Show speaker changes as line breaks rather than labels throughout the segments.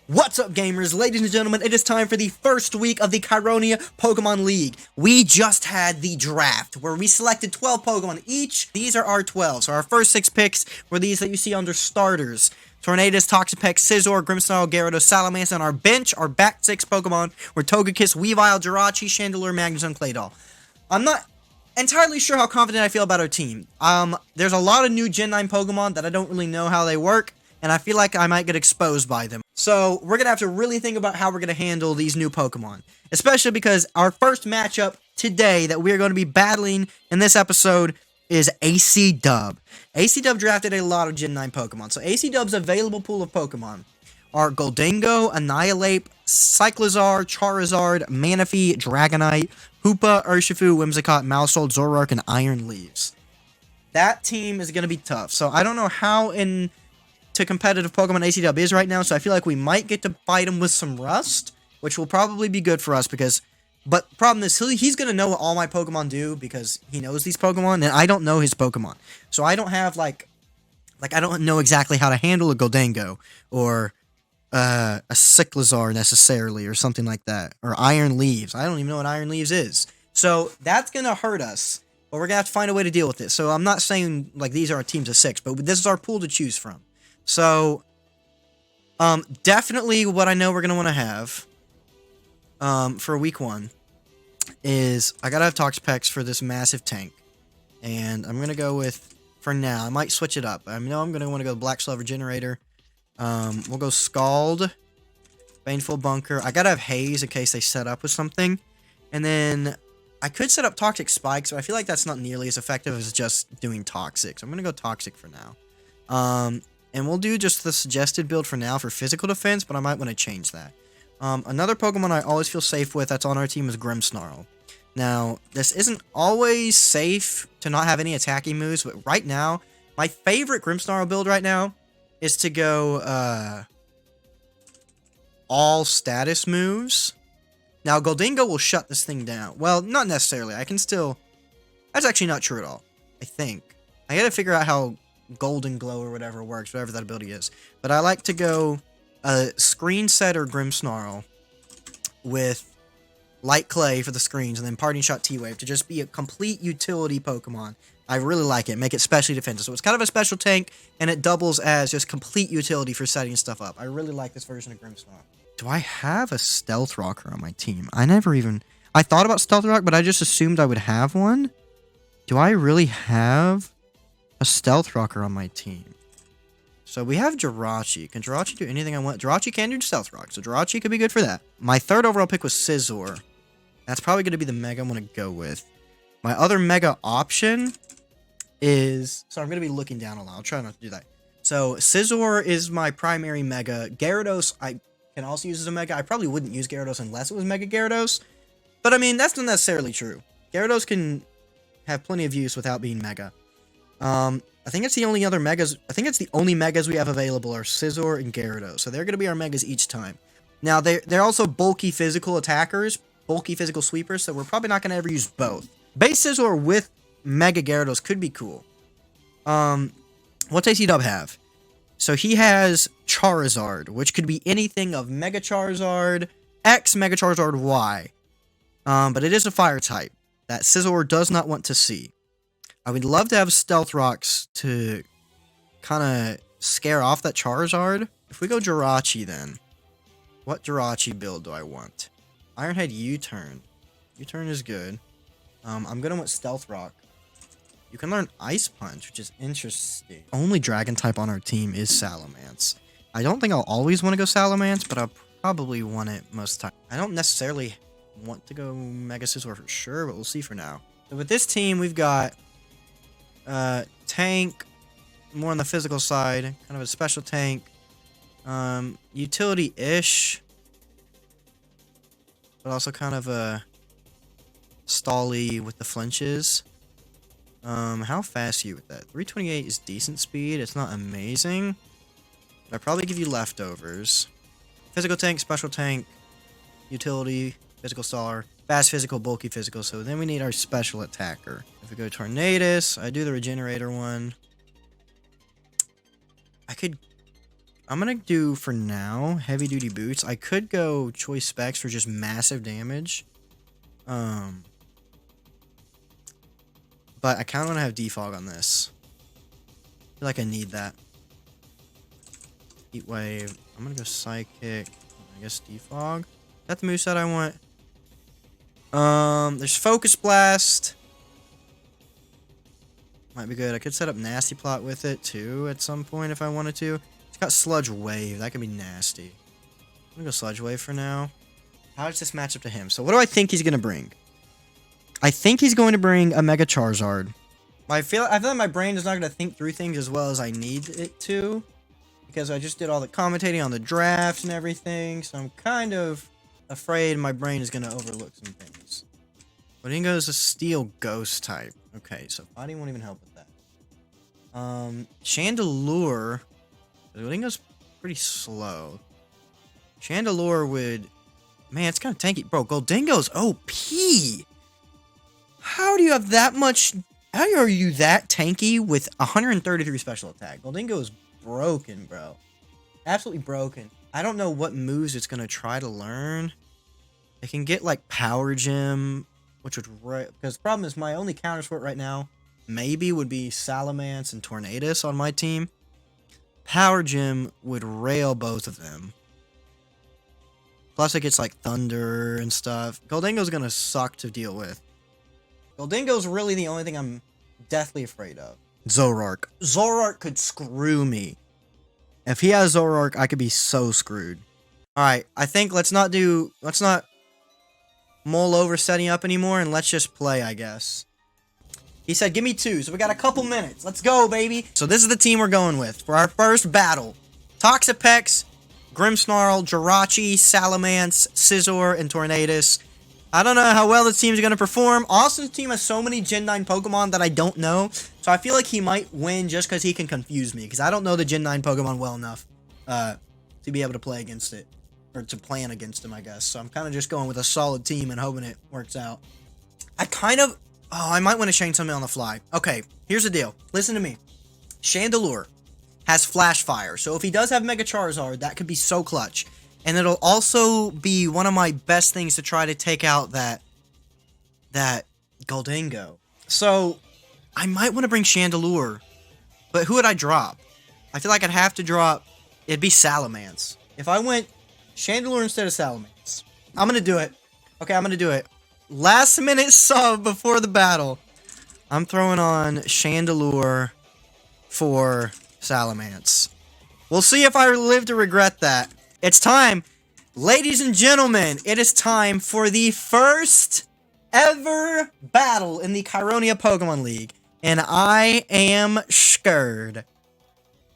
What's up, gamers? Ladies and gentlemen, it is time for the first week of the Kyronia Pokemon League. We just had the draft, where we selected 12 Pokemon each. These are our 12, so our first 6 picks were these that you see under starters. Tornadus, Toxapex, Scizor, Grimmsnarl, Gyarados, Salamence, and our bench, our back 6 Pokemon, were Togekiss, Weavile, Jirachi, Chandelure, Magnezone, Claydol. I'm not entirely sure how confident I feel about our team. There's a lot of new Gen 9 Pokemon that I don't really know how they work, and I feel like I might get exposed by them. So, we're going to have to really think about how we're going to handle these new Pokemon. Especially because our first matchup today that we're going to be battling in this episode is ACdub. ACdub drafted a lot of Gen 9 Pokemon. So, ACdub's available pool of Pokemon are Gholdengo, Annihilape, Cyclizar, Charizard, Manaphy, Dragonite, Hoopa, Urshifu, Whimsicott, Maushold, Zoroark, and Iron Leaves. That team is going to be tough. So, I don't know how into competitive Pokemon ACdub is right now, so I feel like we might get to fight him with some Rust, which will probably be good for us because, but problem is, he's going to know what all my Pokemon do because he knows these Pokemon, and I don't know his Pokemon. So I don't have, like I don't know exactly how to handle a Gholdengo, or a Cyclizar necessarily, or something like that, or Iron Leaves. I don't even know what Iron Leaves is. So that's going to hurt us, but we're going to have to find a way to deal with it. So I'm not saying, like, these are our teams of 6, but this is our pool to choose from. So, definitely what I know we're going to want to have, for week 1 is, I gotta have Toxapex for this massive tank. And I'm going to go with, for now, I might switch it up. I know I'm going to want to go Black Slug Regenerator. We'll go Scald, Baneful Bunker. I gotta have Haze in case they set up with something. And then, I could set up Toxic Spikes, but I feel like that's not nearly as effective as just doing Toxic. So I'm going to go Toxic for now. And we'll do just the suggested build for now for physical defense, but I might want to change that. Another Pokemon I always feel safe with that's on our team is Grimmsnarl. Now, this isn't always safe to not have any attacking moves, but right now, my favorite Grimmsnarl build right now is to go all status moves. Now, Gholdengo will shut this thing down. Well, not necessarily. I can still... That's actually not true at all, I think. I gotta figure out how Golden Glow or whatever works, whatever that ability is. But I like to go Screen Setter Grimmsnarl with Light Clay for the screens, and then Parting Shot T-Wave to just be a complete utility Pokemon. I really like it. Make it specially defensive. So it's kind of a special tank, and it doubles as just complete utility for setting stuff up. I really like this version of Grimmsnarl. Do I have a Stealth Rocker on my team? I thought about Stealth Rock, but I just assumed I would have one. Do I really have a Stealth Rocker on my team? So we have Jirachi. Can Jirachi do anything I want? Jirachi can do Stealth Rock, so Jirachi could be good for that. My third overall pick was Scizor. That's probably going to be the Mega I'm going to go with. My other Mega option is... So I'm going to be looking down a lot. I'll try not to do that. So Scizor is my primary Mega. Gyarados I can also use as a Mega. I probably wouldn't use Gyarados unless it was Mega Gyarados. But I mean, that's not necessarily true. Gyarados can have plenty of use without being Mega. I think it's the only other Megas. I think it's the only Megas we have available are Scizor and Gyarados. So they're going to be our Megas each time. Now, they're also bulky physical attackers, bulky physical sweepers, so we're probably not going to ever use both. Base Scizor with Mega Gyarados could be cool. What's ACdub have? So he has Charizard, which could be anything of Mega Charizard X, Mega Charizard Y. But it is a fire type that Scizor does not want to see. I would love to have Stealth Rocks to kind of scare off that Charizard. If we go Jirachi then, what Jirachi build do I want? Ironhead U-Turn. U-Turn is good. I'm going to want Stealth Rock. You can learn Ice Punch, which is interesting. Only Dragon type on our team is Salamence. I don't think I'll always want to go Salamence, but I'll probably want it most of the time. I don't necessarily want to go Mega Scizor for sure, but we'll see for now. So with this team, we've got tank, more on the physical side, kind of a special tank, utility-ish, but also kind of a stally with the flinches. How fast are you with that? 328 is decent speed, it's not amazing, but I'd probably give you leftovers. Physical tank, special tank, utility, physical star, fast physical, bulky physical, so then we need our special attacker. If we go Tornadus, I do the Regenerator one. I could I'm gonna do, for now, heavy duty boots. I could go choice specs for just massive damage. But I kind of want to have defog on this. I feel like I need that. Heat wave. I'm gonna go psychic. I guess defog. Is that the moveset I want? There's focus blast. Might be good. I could set up nasty plot with it too at some point if I wanted to. It's got sludge wave. That could be nasty. I'm gonna go sludge wave for now. How does this match up to him? So what do I think he's gonna bring? I think he's going to bring a Mega Charizard. I feel like my brain is not gonna think through things as well as I need it to, because I just did all the commentating on the drafts and everything. So I'm kind of afraid my brain is gonna overlook some things. Gholdingo is a steel ghost type. Okay, so fighting won't even help with that. Chandelure. Gholdingo's pretty slow. Chandelure would... Man, it's kind of tanky. Bro, Gholdingo's OP! How do you have that much... How are you that tanky with 133 special attack? Gholdingo is broken, bro. Absolutely broken. I don't know what moves it's going to try to learn. It can get, like, Power Gem, which would... Because the problem is my only counter sport right now maybe would be Salamence and Tornadus on my team. Power Gem would rail both of them. Plus it gets like Thunder and stuff. Gholdingo's gonna suck to deal with. Gholdingo's really the only thing I'm deathly afraid of. Zoroark. Zoroark could screw me. If he has Zoroark, I could be so screwed. Alright, I think let's not mull over setting up anymore and let's just play, I guess. He said, give me 2, so we got a couple minutes. Let's go, baby. So this is the team we're going with for our first battle. Toxapex, Grimmsnarl, Jirachi, Salamence, Scizor, and Tornadus. I don't know how well this team is going to perform. Austin's team has so many Gen 9 Pokemon that I don't know. So I feel like he might win just because he can confuse me. Because I don't know the Gen 9 Pokemon well enough to be able to play against it. Or to plan against him, I guess. So I'm kind of just going with a solid team and hoping it works out. I might want to change something on the fly. Okay, here's the deal. Listen to me. Chandelure has Flash Fire. So if he does have Mega Charizard, that could be so clutch. And it'll also be one of my best things to try to take out that Gholdingo. So I might want to bring Chandelure. But who would I drop? I feel like I'd have to drop... It'd be Salamence. If I went Chandelure instead of Salamence. I'm going to do it. Okay, I'm going to do it. Last minute sub before the battle. I'm throwing on Chandelure for Salamence. We'll see if I live to regret that. It's time. Ladies and gentlemen, it is time for the first ever battle in the Kyronia Pokemon League. And I am scared.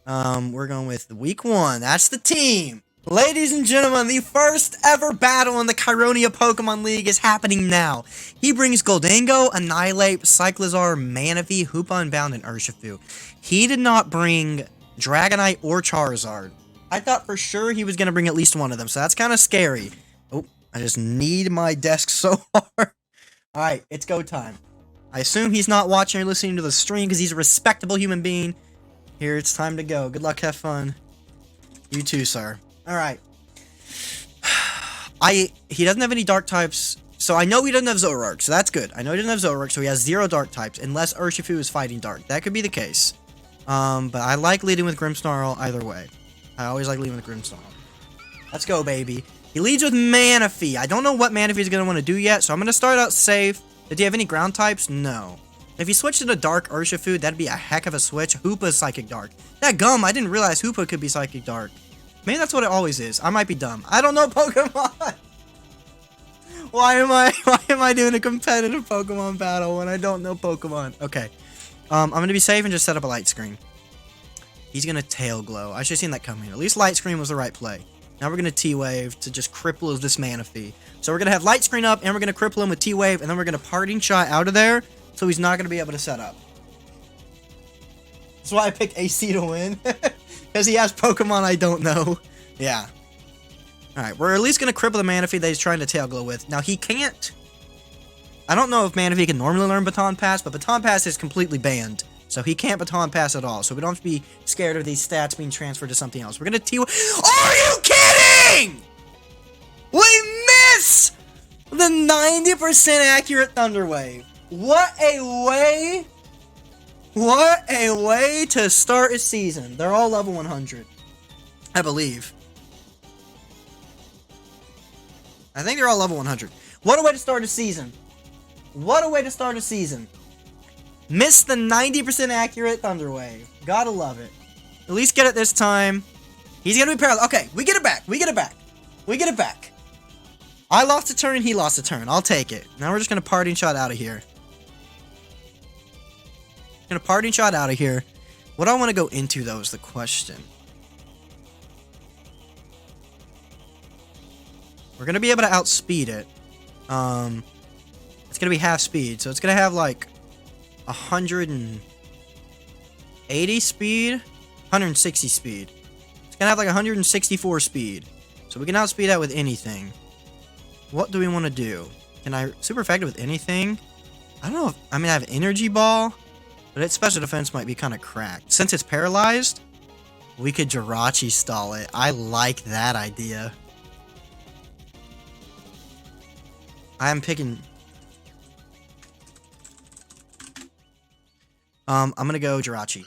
We're going with week 1. That's the team. Ladies and gentlemen, the first ever battle in the Kyronia Pokemon League is happening now. He brings Gholdingo, Annihilate, Cyclizar, Manaphy, Hoopa Unbound, and Urshifu. He did not bring Dragonite or Charizard. I thought for sure he was going to bring at least one of them, so that's kind of scary. Oh, I just need my desk so hard. Alright, it's go time. I assume he's not watching or listening to the stream because he's a respectable human being. Here, it's time to go. Good luck, have fun. You too, sir. Alright. He doesn't have any dark types, so I know he doesn't have Zoroark, so that's good. I know he doesn't have Zoroark, so he has 0 dark types, unless Urshifu is fighting dark. That could be the case. But I like leading with Grimmsnarl either way. I always like leading with Grimmsnarl. Let's go, baby. He leads with Manaphy. I don't know what Manaphy is going to want to do yet, so I'm going to start out safe. Did he have any ground types? No. If he switched into Dark Urshifu, that'd be a heck of a switch. Hoopa's Psychic Dark. That gum, I didn't realize Hoopa could be Psychic Dark. Maybe that's what it always is. I might be dumb. I don't know Pokemon! Why am I doing a competitive Pokemon battle when I don't know Pokemon? Okay. I'm gonna be safe and just set up a light screen. He's gonna Tail Glow. I should have seen that coming. At least light screen was the right play. Now we're gonna T-Wave to just cripple this Manaphy. So we're gonna have light screen up and we're gonna cripple him with T-Wave and then we're gonna Parting Shot out of there so he's not gonna be able to set up. That's why I picked AC to win. Because he has Pokemon I don't know. Yeah. Alright, we're at least going to cripple the Manaphy that he's trying to Tail Glow with. Now, he can't... I don't know if Manaphy can normally learn Baton Pass, but Baton Pass is completely banned. So he can't baton pass at all. So we don't have to be scared of these stats being transferred to something else. We're gonna Are you kidding? We miss the 90% accurate Thunder Wave. What a way to start a season. They're all level 100, I believe. I think they're all level 100. What a way to start a season. What a way to start a season. Missed the 90% accurate Thunder Wave. Gotta love it. At least get it this time. He's gonna be paralyzed. Okay, we get it back. We get it back. We get it back. I lost a turn, he lost a turn. I'll take it. Now we're just gonna parting shot out of here. Gonna parting shot out of here. What do I want to go into, though, is the question. We're gonna be able to outspeed it. It's gonna be half speed, so it's gonna have like 180 speed, 160 speed. It's gonna have like 164 speed, so we can outspeed that with anything. What do we want to do? Can I super effective with anything? I don't know if, I mean, I have energy ball, but its special defense might be kind of cracked. Since it's paralyzed, we could Jirachi stall it. I like that idea. I'm picking... I'm gonna go Jirachi.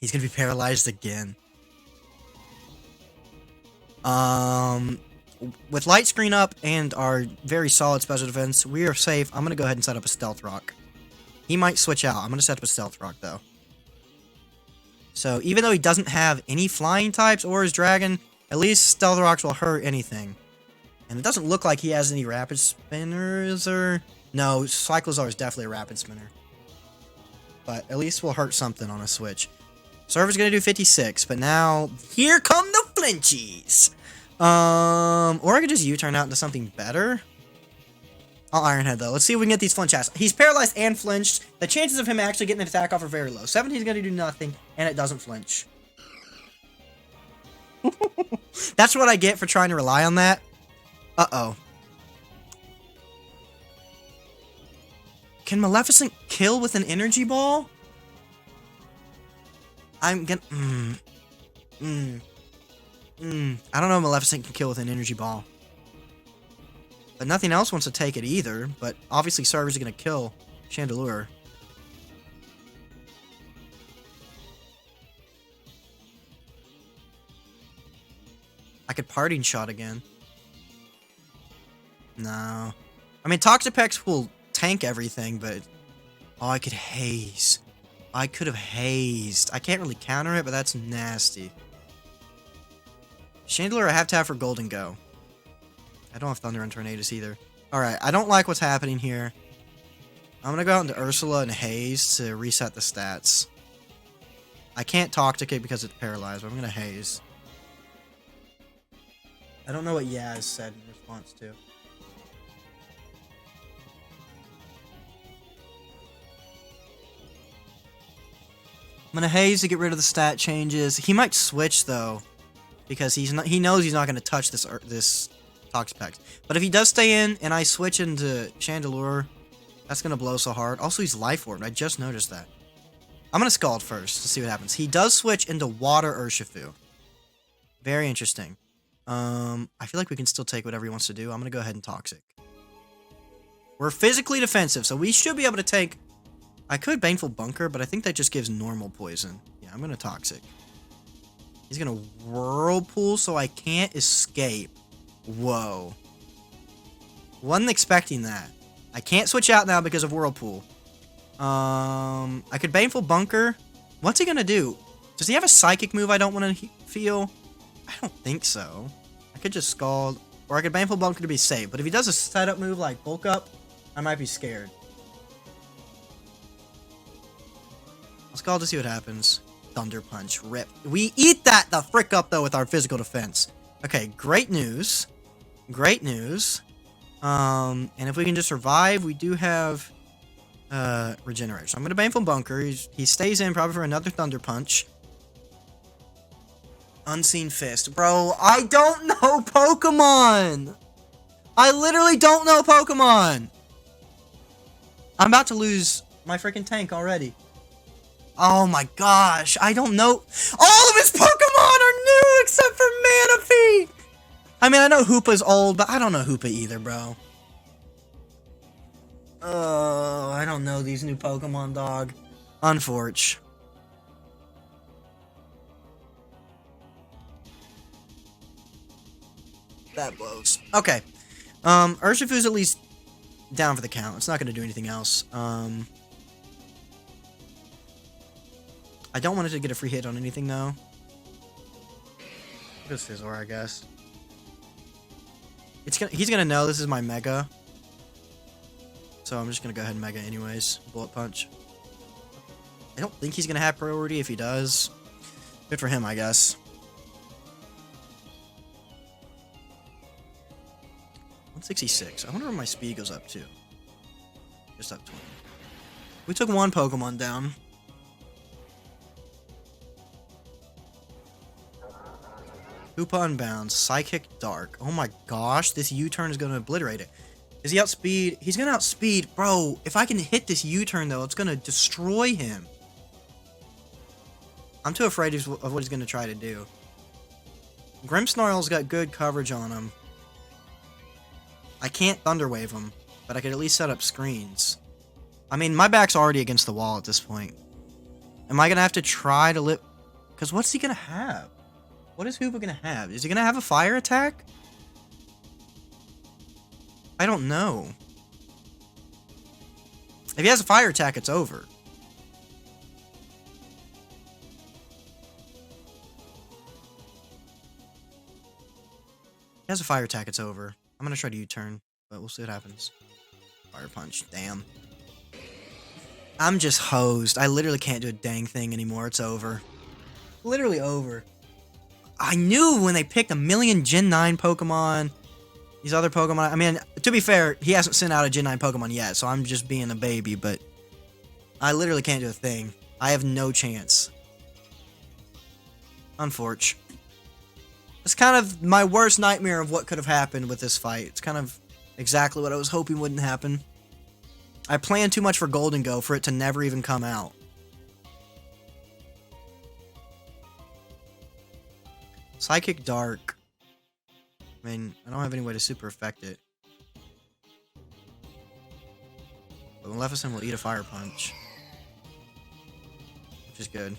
He's gonna be paralyzed again. With light screen up and our very solid special defense, we are safe. I'm gonna go ahead and set up a Stealth Rock. He might switch out. I'm gonna set up a Stealth Rock, though. So, even though he doesn't have any flying types or his dragon, at least Stealth Rocks will hurt anything. And it doesn't look like he has any Rapid Spinners, or... No, Cyclozar is definitely a Rapid Spinner. But at least we'll hurt something on a switch. Server's gonna do 56, but now... Here come the flinchies! Or I could just U-turn out into something better. I'll Iron Head, though. Let's see if we can get these flinch ass. He's paralyzed and flinched. The chances of him actually getting an attack off are very low. 17 is gonna do nothing, and it doesn't flinch. That's what I get for trying to rely on that. Uh-oh. Can Maleficent kill with an energy ball? I'm gonna... I don't know if Maleficent can kill with an energy ball. But nothing else wants to take it either. But obviously Server's gonna kill Chandelure. I could parting shot again. No. I mean, Toxapex will tank everything, but... Oh, I could haze. I could have hazed. I can't really counter it, but that's nasty. Chandelure I have to have for Golden Go. I don't have Thunder and Tornadus either. Alright, I don't like what's happening here. I'm gonna go out into Ursula and Haze to reset the stats. I can't Toxic it because it's paralyzed, but I'm gonna Haze. I don't know what Yaz said in response to. I'm gonna Haze to get rid of the stat changes. He might switch though, because he knows he's not gonna touch this Toxapex. But if he does stay in and I switch into Chandelure, that's gonna blow so hard. Also, he's Life Orb. I just noticed that. I'm gonna Scald first to see what happens. He does switch into Water Urshifu. Very interesting. I feel like we can still take whatever he wants to do. I'm gonna go ahead and Toxic. We're physically defensive, so we should be able to take... I could Baneful Bunker, but I think that just gives normal poison. Yeah, I'm gonna Toxic. He's gonna Whirlpool, so I can't escape. Whoa. Wasn't expecting that. I can't switch out now because of Whirlpool. I could Baneful Bunker. What's he gonna do? Does he have a Psychic move I don't want to feel? I don't think so. I could just Scald. Or I could Baneful Bunker to be safe. But if he does a setup move like Bulk Up, I might be scared. I'll Scald to see what happens. Thunder Punch. Rip. We eat that the frick up, though, with our physical defense. Okay, great news. Great news. And if we can just survive, we do have regeneration. I'm going to Baneful Bunker. He stays in probably for another Thunder Punch. Unseen Fist. Bro, I don't know Pokemon! I literally don't know Pokemon! I'm about to lose my freaking tank already. Oh my gosh, I don't know. All of his Pokemon are new except for Manaphy! I mean, I know Hoopa's old, but I don't know Hoopa either, bro. Oh, I don't know these new Pokemon, dog. Unfortunate. That blows. Okay. Urshifu's at least down for the count. It's not going to do anything else. I don't want it to get a free hit on anything, though. Just Fizzor, I guess. He's going to know this is my Mega. So I'm just going to go ahead and Mega anyways. Bullet Punch. I don't think he's going to have priority. If he does, good for him, I guess. 166. I wonder where my speed goes up to. Just up 20. We took one Pokemon down. Hoopa Unbound. Psychic Dark. Oh my gosh, this U-turn is going to obliterate it. Is he outspeed? He's going to outspeed. Bro, if I can hit this U-turn, though, it's going to destroy him. I'm too afraid of what he's going to try to do. Grimmsnarl's got good coverage on him. I can't Thunder Wave him, but I could at least set up screens. I mean, my back's already against the wall at this point. Am I going to have to try to live? Because what's he going to have? What is Hoopa going to have? Is he going to have a fire attack? I don't know. If he has a fire attack, it's over. If he has a fire attack, it's over. I'm going to try to U-turn, but we'll see what happens. Fire Punch. Damn. I'm just hosed. I literally can't do a dang thing anymore. It's over. Literally over. I knew when they picked a million Gen 9 Pokemon, these other Pokemon. I mean, to be fair, he hasn't sent out a Gen 9 Pokemon yet, so I'm just being a baby, but I literally can't do a thing. I have no chance. Unfortunate. It's kind of my worst nightmare of what could have happened with this fight. It's kind of exactly what I was hoping wouldn't happen. I planned too much for Golden Go for it to never even come out. Psychic Dark. I mean, I don't have any way to super affect it. But Maleficent will eat a Fire Punch. Which is good.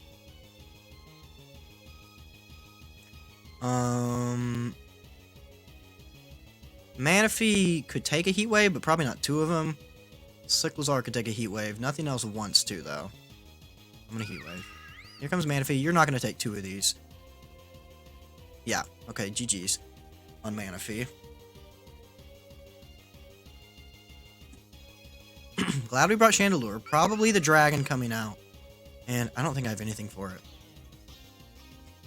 Manaphy could take a Heat Wave, but probably not two of them. Cyclizar could take a Heat Wave. Nothing else wants to, though. I'm gonna Heat Wave. Here comes Manaphy. You're not gonna take two of these. Yeah, okay, GG's on Manaphy. Glad we brought Chandelure. Probably the Dragon coming out. And I don't think I have anything for it.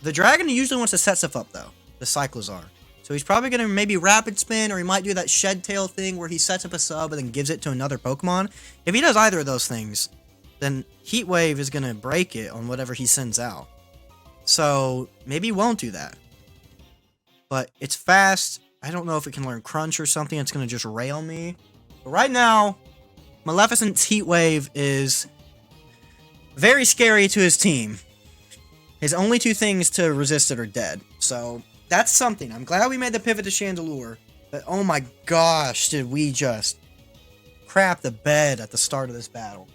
The Dragon usually wants to set stuff up, though. The Cyclizar. So he's probably going to maybe Rapid Spin, or he might do that Shed Tail thing where he sets up a sub and then gives it to another Pokemon. If he does either of those things, then Heat Wave is going to break it on whatever he sends out. So maybe he won't do that. But it's fast. I don't know if it can learn Crunch or something. It's going to just rail me. But right now, Maleficent's Heat Wave is very scary to his team. His only two things to resist it are dead. So that's something. I'm glad we made the pivot to Chandelure. But oh my gosh, did we just crap the bed at the start of this battle.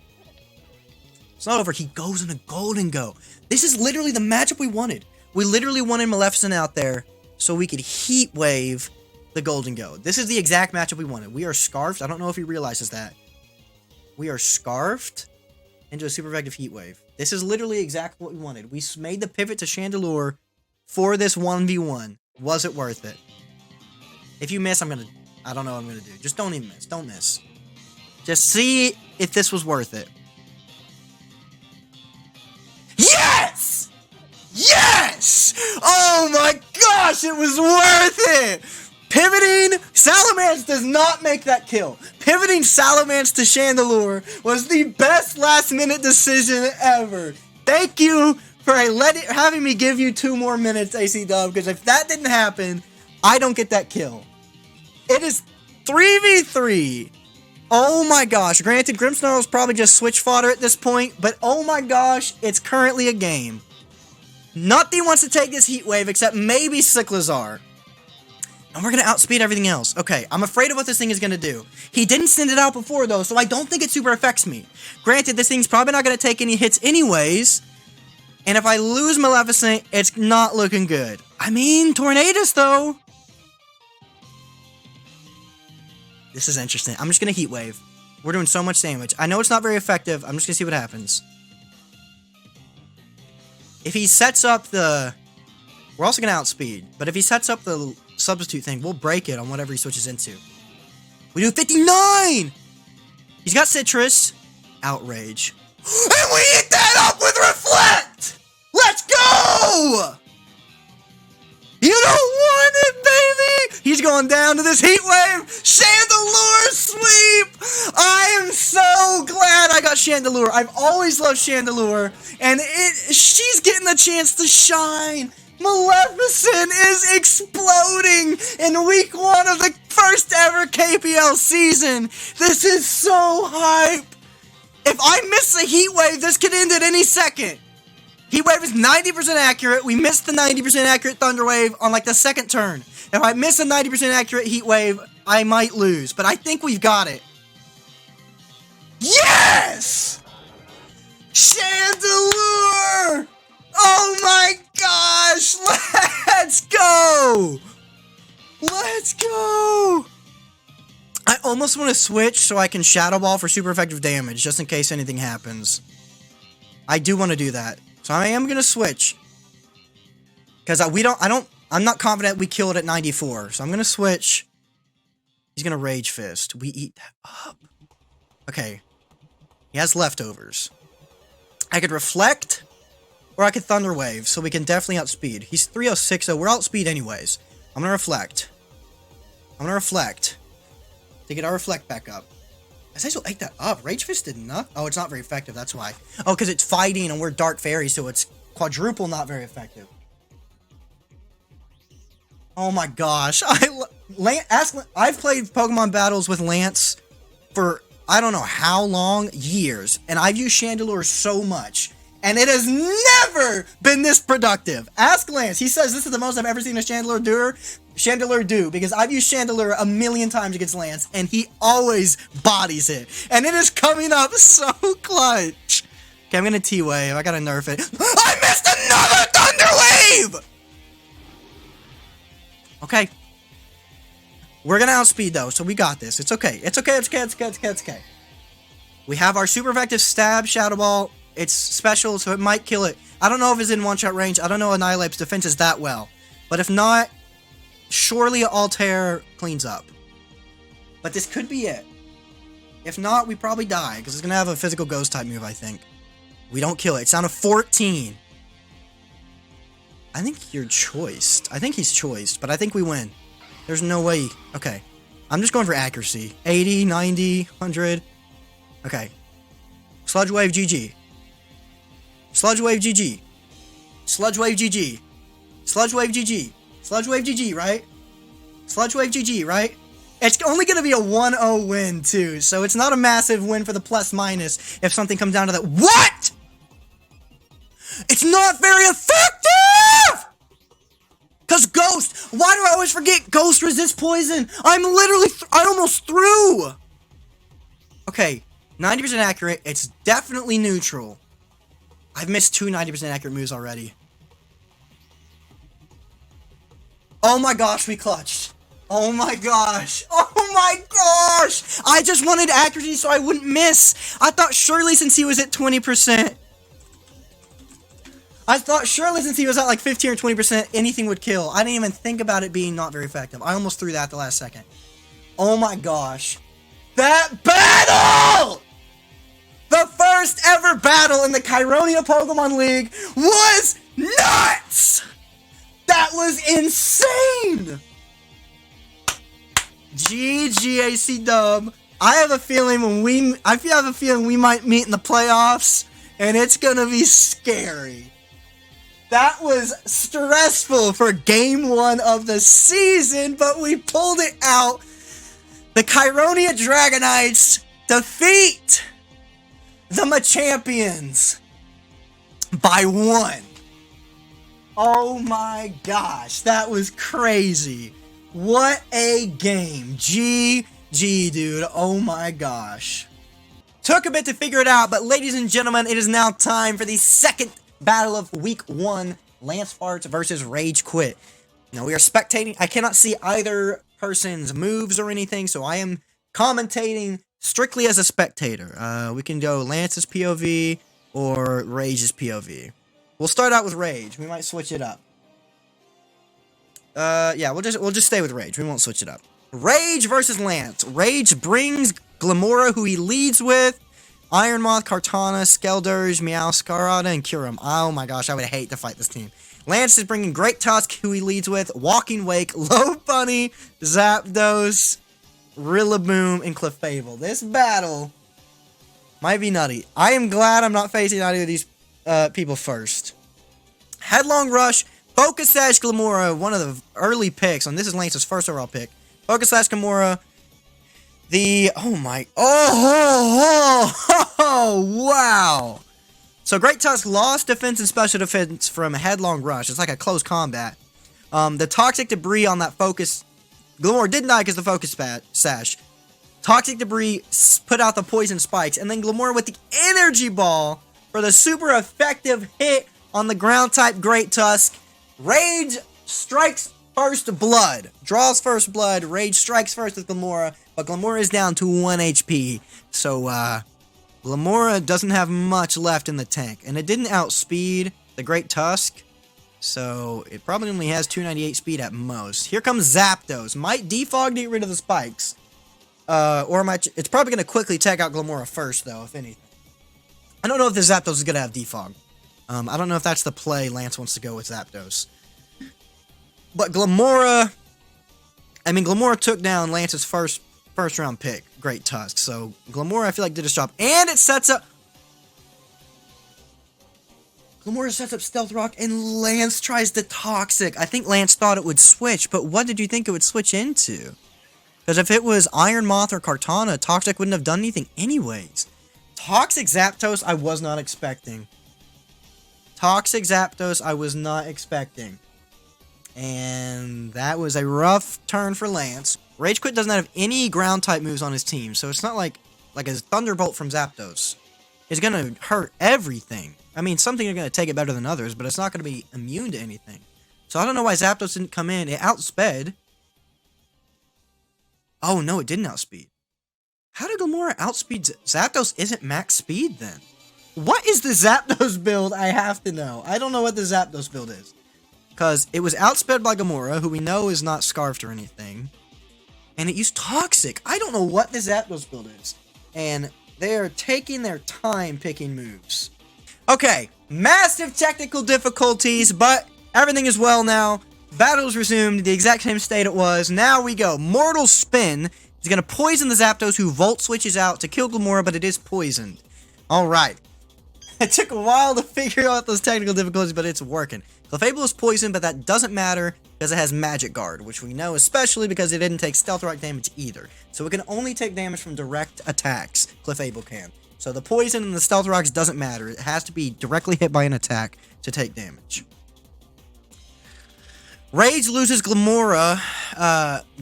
It's not over. He goes into Golden Go. This is literally the matchup we wanted. We literally wanted Maleficent out there so we could Heat Wave the Golden Go. This is the exact matchup we wanted. We are scarfed. I don't know if he realizes that. We are scarfed into a super effective Heat Wave. This is literally exactly what we wanted. We made the pivot to Chandelure for this 1v1. Was it worth it? If you miss, I don't know what I'm gonna do. Just don't even miss. Don't miss. Just see if this was worth it. Yes! Yes! Oh my gosh, it was worth it! Pivoting Salamence does not make that kill. Pivoting Salamence to Chandelure was the best last-minute decision ever. Thank you for having me give you 2 more minutes, ACdub, because if that didn't happen, I don't get that kill. It is 3v3. Oh my gosh. Granted, Grimmsnarl is probably just switch fodder at this point, but oh my gosh, it's currently a game. Nothing wants to take this Heat Wave except maybe Cyclizar. And we're going to outspeed everything else. Okay, I'm afraid of what this thing is going to do. He didn't send it out before, though, so I don't think it super affects me. Granted, this thing's probably not going to take any hits anyways. And if I lose Maleficent, it's not looking good. I mean, Tornadus, though. This is interesting. I'm just going to Heat Wave. We're doing so much damage. I know it's not very effective. I'm just going to see what happens. If he sets up the... We're also going to outspeed. But if he sets up the substitute thing, we'll break it on whatever he switches into. We do 59! He's got Citrus. Outrage. And we eat that up with Reflect! Let's go! You don't want it, baby! He's going down to this Heat Wave! Chandelure sweep! I am so glad I got Chandelure. I've always loved Chandelure, and she's getting a chance to shine. Maleficent is exploding in week 1 of the first ever KPL season. This is so hype. If I miss a Heat Wave, this could end at any second. Heat Wave is 90% accurate. We missed the 90% accurate Thunder Wave on like the second turn. If I miss a 90% accurate Heat Wave, I might lose. But I think we've got it. Yes! Chandelure! Oh my gosh! Let's go! Let's go! I almost want to switch so I can Shadow Ball for super effective damage, just in case anything happens. I do want to do that. So I am going to switch. Because I'm not confident we kill it at 94. So I'm going to switch. He's going to Rage Fist. We eat that up. Okay. He has leftovers. I could Reflect, or I could Thunder Wave, so we can definitely outspeed. He's 306, so we're outspeed anyways. I'm going to Reflect. I'm going to Reflect. To get our Reflect back up. I say so ate that up. Rage Fist did not. Oh, it's not very effective. That's why. Oh, because it's fighting and we're Dark Fairy, so it's quadruple not very effective. Oh my gosh. I've played Pokemon battles with Lance for I don't know how long, years, and I've used Chandelure so much, and it has never been this productive. Ask Lance. He says this is the most I've ever seen a Chandelure do, because I've used Chandelure a million times against Lance, and he always bodies it. And it is coming up so clutch. Okay, I'm gonna T-Wave. I gotta nerf it. I missed another Thunder Wave! Okay. We're gonna outspeed, though, so we got this. It's okay. It's okay, it's okay, it's okay, it's okay, it's okay. We have our super effective Stab, Shadow Ball. It's special, so it might kill it. I don't know if it's in one-shot range. I don't know Annihilape's defense is that well. But if not, surely Altair cleans up. But this could be it. If not, we probably die, because it's going to have a physical ghost type move, I think. We don't kill it. It's down to 14. I think you're choiced. I think he's choiced, but I think we win. There's no way. Okay. I'm just going for accuracy. 80, 90, 100. Okay. Sludge Wave GG. Sludge Wave GG. Sludge Wave GG. Sludge Wave GG. Sludge Wave GG, right? Sludge Wave GG, right? It's only going to be a 1-0 win, too, so it's not a massive win for the plus-minus if something comes down to that. What?! It's not very effective! Because Ghost! Why do I always forget Ghost resists poison? I'm literally, I almost threw! Okay, 90% accurate. It's definitely neutral. I've missed 2 90% accurate moves already. Oh my gosh, we clutched. Oh my gosh. Oh my gosh. I just wanted accuracy so I wouldn't miss. I thought surely since he was at 20%. I thought surely since he was at like 15 or 20%, anything would kill. I didn't even think about it being not very effective. I almost threw that at the last second. Oh my gosh. That battle! The first ever battle in the Kyronia Pokemon League was nuts! That was insane! GG ACdub. I have a feeling we might meet in the playoffs, and it's gonna be scary. That was stressful for game 1 of the season, but we pulled it out. The Kyronia Dragonites defeat the Machampions by 1. Oh my gosh, that was crazy. What a game. GG, dude. Oh my gosh. Took a bit to figure it out, but ladies and gentlemen, it is now time for the second battle of Week 1, Lance Farts versus RaijQuit. Now, we are spectating. I cannot see either person's moves or anything, so I am commentating strictly as a spectator. We can go Lance's POV or Raij's POV. We'll start out with Raij. We might switch it up. Yeah, we'll just stay with Raij. We won't switch it up. Raij versus Lance. Raij brings Glamora, who he leads with, Iron Moth, Kartana, Skeldurge, Meowscarada, and Kyurem. Oh my gosh, I would hate to fight this team. Lance is bringing Great Tusk, who he leads with, Walking Wake, Low Bunny, Zapdos, Rillaboom, and Clefable. This battle might be nutty. I am glad I'm not facing either of these people first. Headlong Rush, Focus Sash Glamora, one of the early picks, and this is Lance's first overall pick. Focus Sash Glamora. Wow. So Great Tusk lost defense and special defense from Headlong Rush. It's like a close combat. The Toxic Debris on that Focus, Glamora didn't die because the Focus Sash. Toxic Debris put out the Poison Spikes, and then Glamora with the Energy Ball for the super effective hit on the ground type Great Tusk. Raij strikes first blood. Draws first blood. Raij strikes first with Glamora, but Glamora is down to 1 HP. So, Glamora doesn't have much left in the tank, and it didn't outspeed the Great Tusk, so it probably only has 298 speed at most. Here comes Zapdos. Might defog to get rid of the spikes. It's probably going to quickly take out Glamora first, though, if anything. I don't know if the Zapdos is going to have defog. I don't know if that's the play Lance wants to go with Zapdos. But Glamora took down Lance's first round pick, Great Tusk. So Glamora, I feel like, did his job. And it sets up... Glamora sets up Stealth Rock, and Lance tries to Toxic. I think Lance thought it would switch, but what did you think it would switch into? Because if it was Iron Moth or Kartana, Toxic wouldn't have done anything anyways. Toxic Zapdos, I was not expecting. Toxic Zapdos, I was not expecting. And that was a rough turn for Lance. RaijQuit doesn't have any ground-type moves on his team, so it's not like a Thunderbolt from Zapdos is going to hurt everything. I mean, some things are going to take it better than others, but it's not going to be immune to anything. So I don't know why Zapdos didn't come in. It outsped. Oh, no, it didn't outspeed. How did Glamora outspeed Zapdos? Isn't max speed, then? What is the Zapdos build? I have to know. I don't know what the Zapdos build is. Because it was outsped by Glamora, who we know is not scarfed or anything. And it used Toxic. I don't know what the Zapdos build is. And they're taking their time picking moves. Okay, massive technical difficulties, but everything is well now. Battle's resumed, the exact same state it was. Now we go. Mortal Spin is going to poison the Zapdos, who Volt switches out to kill Glamora, but it is poisoned. Alright. It took a while to figure out those technical difficulties, but it's working. Clefable is poisoned, but that doesn't matter because it has Magic Guard, which we know especially because it didn't take Stealth Rock damage either. So it can only take damage from direct attacks. Clefable can. So the poison and the Stealth Rocks doesn't matter. It has to be directly hit by an attack to take damage. Raij loses Glamora.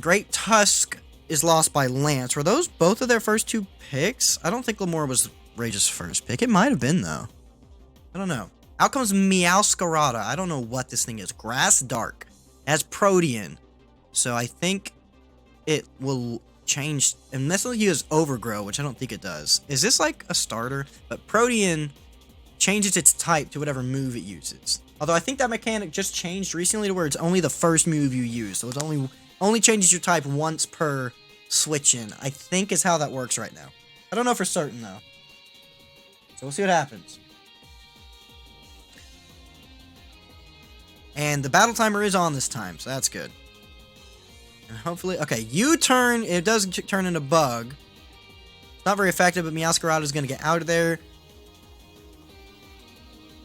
Great Tusk is lost by Lance. Were those both of their first two picks? I don't think Glamora was Raij's first pick. It might have been, though. I don't know. Out comes Meowscarada. I don't know what this thing is. Grass Dark. It has Protean. So I think it will change. Unless it uses Overgrow, which I don't think it does. Is this like a starter? But Protean changes its type to whatever move it uses. Although I think that mechanic just changed recently to where it's only the first move you use. So it only changes your type once per switch in. I think is how that works right now. I don't know for certain, though. So we'll see what happens. And the battle timer is on this time, so that's good. And hopefully... Okay, U-turn, it does turn into Bug. It's not very effective, but Meowscarada is going to get out of there.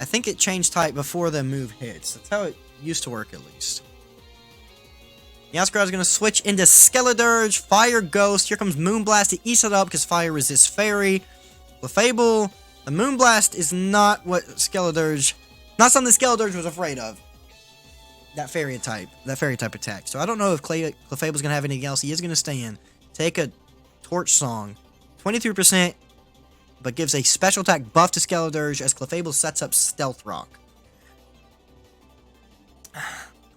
I think it changed type before the move hits. That's how it used to work, at least. Meowscarada is going to switch into Skeledirge, Fire Ghost. Here comes Moonblast to ACdub because Fire resists Fairy. Clefable, the Moonblast is not what Skeledirge, not something Skeledirge was afraid of. That Fairy type attack. So I don't know if Clefable's going to have anything else. He is going to stay in. Take a Torch Song. 23%, but gives a special attack buff to Skeledirge as Clefable sets up Stealth Rock.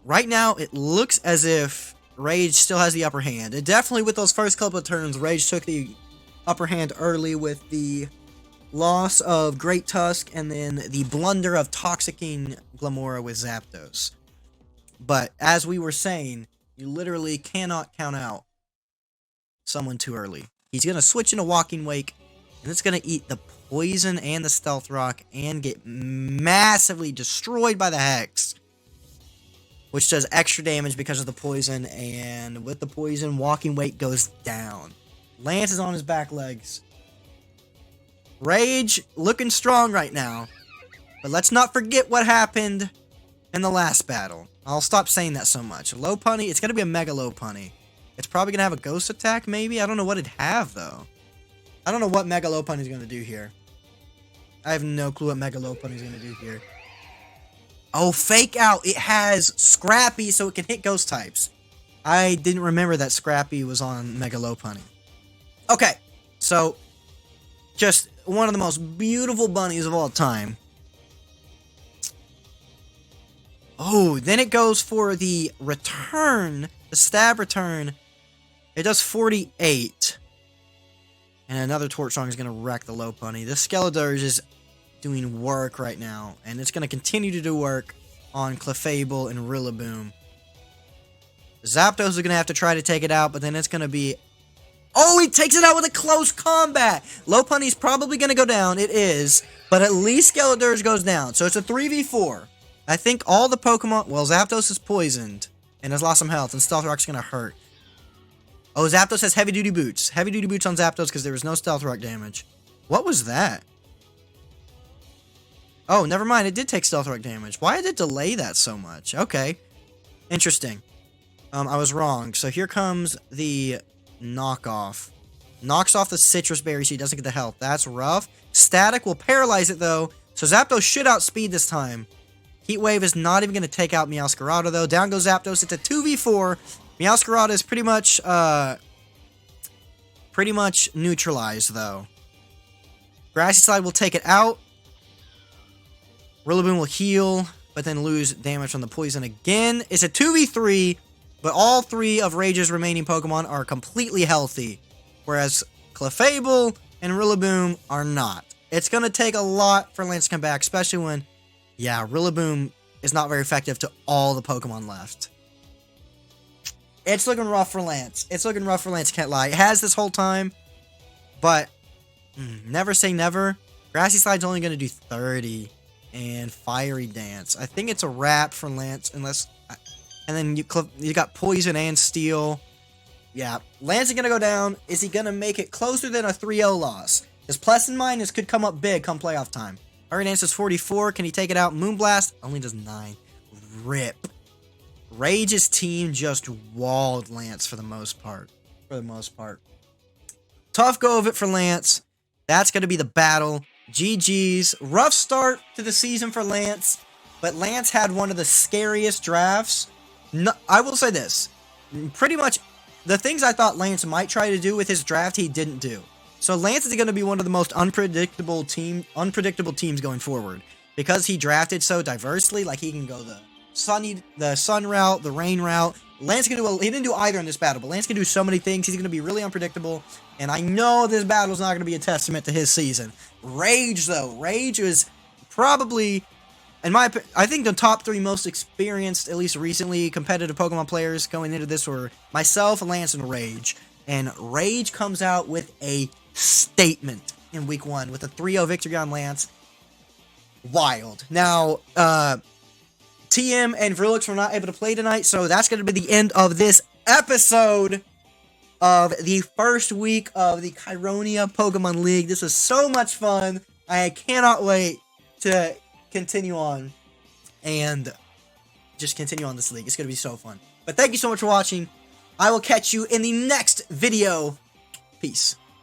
Right now, it looks as if Rage still has the upper hand. It definitely, with those first couple of turns, Rage took the upper hand early with the loss of Great Tusk and then the blunder of Toxicking Glamora with Zapdos. But, as we were saying, you literally cannot count out someone too early. He's going to switch into Walking Wake, and it's going to eat the Poison and the Stealth Rock and get massively destroyed by the Hex, which does extra damage because of the Poison, and with the Poison, Walking Wake goes down. Lance is on his back legs. Rage looking strong right now, but let's not forget what happened in the last battle. I'll stop saying that so much. Lopunny, it's going to be a Mega Lopunny. It's probably going to have a Ghost Attack, maybe? I don't know what it'd have, though. I don't know what Mega Lopunny is going to do here. I have no clue what Mega Lopunny is going to do here. Oh, Fake Out! It has Scrappy, so it can hit Ghost types. I didn't remember that Scrappy was on Mega Lopunny. Okay, so just one of the most beautiful bunnies of all time. Oh, then it goes for the return, the stab return. It does 48. And another Torch Song is going to wreck the Lopunny. This Skeledirge is doing work right now, and it's going to continue to do work on Clefable and Rillaboom. Zapdos is going to have to try to take it out, but then it's going to be... Oh, he takes it out with a close combat! Lopunny's probably going to go down. It is, but at least Skeledirge goes down. So it's a 3v4. I think all the Pokemon... Well, Zapdos is poisoned and has lost some health, and Stealth Rock's going to hurt. Oh, Zapdos has Heavy Duty Boots. Heavy Duty Boots on Zapdos because there was no Stealth Rock damage. What was that? Oh, never mind. It did take Stealth Rock damage. Why did it delay that so much? Okay. Interesting. I was wrong. So here comes the knockoff. Knocks off the Citrus Berry so he doesn't get the health. That's rough. Static will paralyze it, though. So Zapdos should outspeed this time. Heat Wave is not even going to take out Meowscarada, though. Down goes Zapdos. It's a 2v4. Meowscarada is pretty much neutralized, though. Grassy Slide will take it out. Rillaboom will heal, but then lose damage from the poison again. It's a 2v3, but all three of Rage's remaining Pokemon are completely healthy, whereas Clefable and Rillaboom are not. It's going to take a lot for Lance to come back, especially when, yeah, Rillaboom is not very effective to all the Pokemon left. It's looking rough for Lance. It's looking rough for Lance, can't lie. It has this whole time, but never say never. Grassy Slide's only going to do 30, and Fiery Dance. I think it's a wrap for Lance, unless... And then you got Poison and Steel. Yeah, Lance is going to go down. Is he going to make it closer than a 3-0 loss? His plus and minus could come up big come playoff time. Fiery Dance is 44. Can he take it out? Moonblast only does 9. Rip. Rage's team just walled Lance for the most part. Tough go of it for Lance. That's going to be the battle. GG's. Rough start to the season for Lance, but Lance had one of the scariest drafts. No, I will say this. Pretty much the things I thought Lance might try to do with his draft, he didn't do. So Lance is going to be one of the most unpredictable teams going forward. Because he drafted so diversely, like he can go the sun route, the rain route. Lance can do he didn't do either in this battle, but Lance can do so many things. He's going to be really unpredictable, and I know this battle is not going to be a testament to his season. Rage, though. Rage is probably, I think the top 3 most experienced, at least recently, competitive Pokemon players going into this were myself, Lance, and Rage. And Rage comes out with a statement in Week 1 with a 3-0 victory on Lance. Wild. Now, TM and Vrillix were not able to play tonight, so that's going to be the end of this episode of the first week of the Kyronia Pokemon League. This was so much fun. I cannot wait to continue on and just continue on this league. It's going to be so fun. But thank you so much for watching. I will catch you in the next video. Peace.